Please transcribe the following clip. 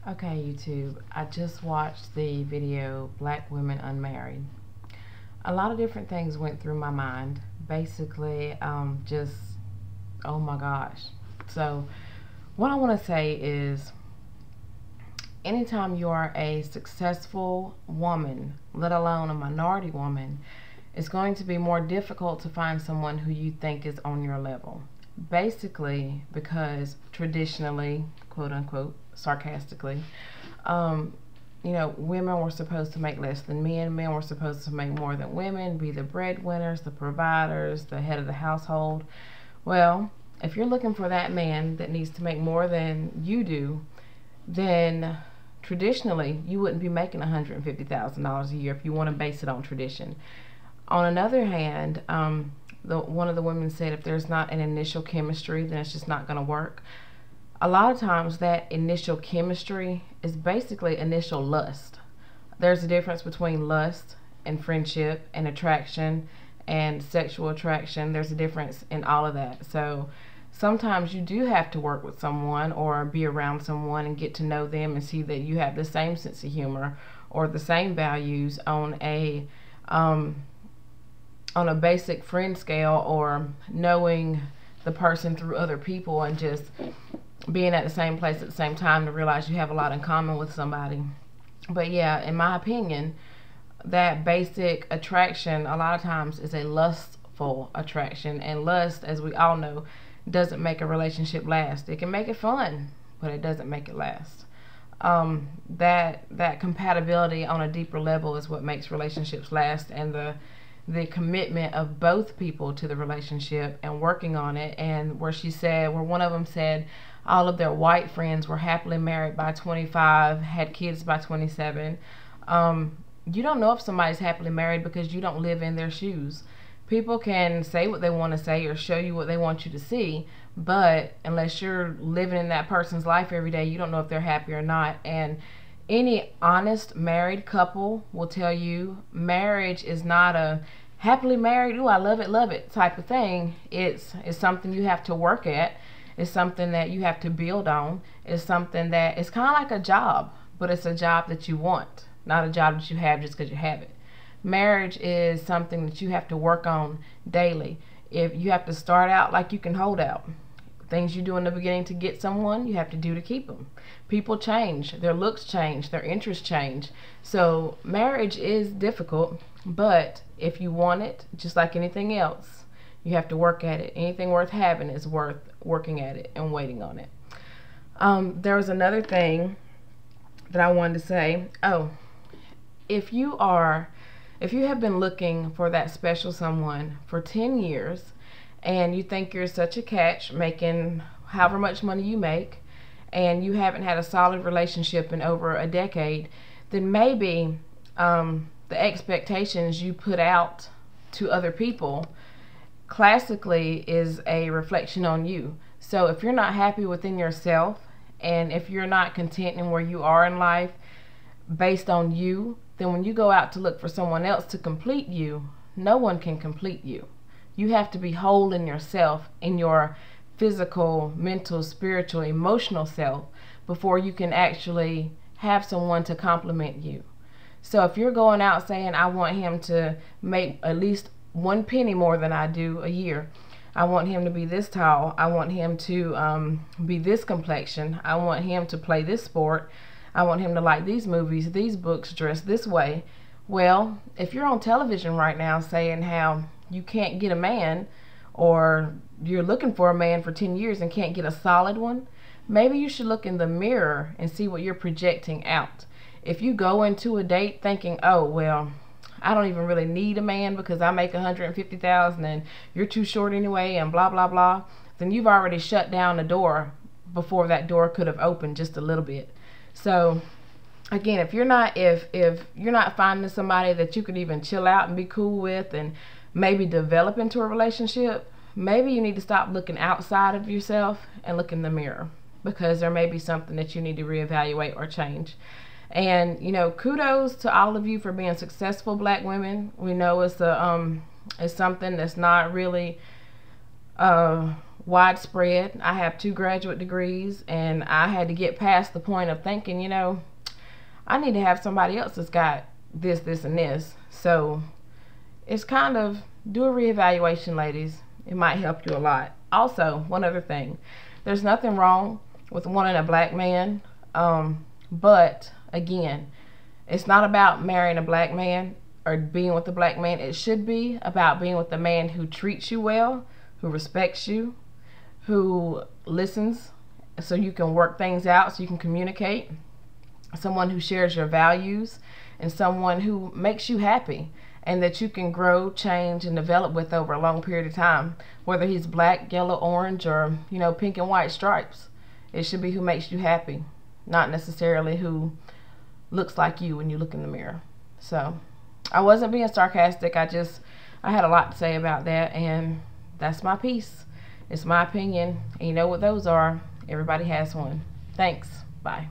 Okay, YouTube, I just watched the video Black Women Unmarried. A lot of different things went through my mind. Basically, just, oh my gosh. So, what I want to say is anytime you are a successful woman, let alone a minority woman, it's going to be more difficult to find someone who you think is on your level. Basically, because traditionally, quote unquote, sarcastically, um, women were supposed to make less than men. Men were supposed to make more than women, be the breadwinners, the providers, the head of the household. Well, if you're looking for that man that needs to make more than you do, then traditionally you wouldn't be making $150,000 a year if you want to base it on tradition. On another hand, one of the women said if there's not an initial chemistry, then it's just not going to work. A lot of times that initial chemistry is basically initial lust. There's a difference between lust and friendship and attraction and sexual attraction. There's a difference in all of that. So sometimes you do have to work with someone or be around someone and get to know them and see that you have the same sense of humor or the same values on a basic friend scale, or knowing the person through other people and just being at the same place at the same time to realize you have a lot in common with somebody. But yeah, in my opinion, that basic attraction a lot of times is a lustful attraction, and lust, as we all know, doesn't make a relationship last. It can make it fun, but it doesn't make it last. That compatibility on a deeper level is what makes relationships last, and the commitment of both people to the relationship and working on it. And where one of them said all of their white friends were happily married by 25, had kids by 27. You don't know if somebody's happily married because you don't live in their shoes. People can say what they want to say or show you what they want you to see, but unless you're living in that person's life every day, you don't know if they're happy or not. And any honest married couple will tell you marriage is not a happily married, ooh, I love it type of thing. It's something you have to work at. It's something that you have to build on. It's something that it's kind of like a job, but it's a job that you want, not a job that you have just because you have it. Marriage is something that you have to work on daily. If you have to start out like you can hold out. Things you do in the beginning to get someone, you have to do to keep them. People change, their looks change, their interests change. So marriage is difficult, but if you want it, just like anything else, you have to work at it. Anything worth having is worth working at it and waiting on it. There was another thing that I wanted to say. Oh, if you have been looking for that special someone for 10 years, and you think you're such a catch, making however much money you make, and you haven't had a solid relationship in over a decade, then maybe the expectations you put out to other people classically is a reflection on you. So if you're not happy within yourself, and if you're not content in where you are in life based on you, then when you go out to look for someone else to complete you, no one can complete you. You have to be whole in yourself, in your physical, mental, spiritual, emotional self, before you can actually have someone to complement you. So if you're going out saying, I want him to make at least one penny more than I do a year, I want him to be this tall, I want him to be this complexion, I want him to play this sport, I want him to like these movies, these books, dress this way. Well, if you're on television right now saying how you can't get a man, or you're looking for a man for 10 years and can't get a solid one, maybe you should look in the mirror and see what you're projecting out. If you go into a date thinking, oh, well, I don't even really need a man because I make $150,000 and you're too short anyway and blah, blah, blah, then you've already shut down the door before that door could have opened just a little bit. So again, if you're not finding somebody that you could even chill out and be cool with and maybe develop into a relationship, maybe you need to stop looking outside of yourself and look in the mirror, because there may be something that you need to reevaluate or change. And kudos to all of you for being successful Black women. We know it's something that's not really widespread. I have 2 graduate degrees, and I had to get past the point of thinking, you know, I need to have somebody else that's got this, this, and this. So it's kind of, do a reevaluation, ladies. It might help you a lot. Also, one other thing, there's nothing wrong with wanting a black man, but again, it's not about marrying a black man or being with a black man. It should be about being with a man who treats you well, who respects you, who listens so you can work things out, so you can communicate, someone who shares your values, and someone who makes you happy and that you can grow, change, and develop with over a long period of time. Whether he's black, yellow, orange, or, you know, pink and white stripes, it should be who makes you happy, not necessarily who looks like you when you look in the mirror. So I wasn't being sarcastic. I had a lot to say about that, and that's my piece. It's my opinion, and you know what those are. Everybody has one. Thanks. Bye.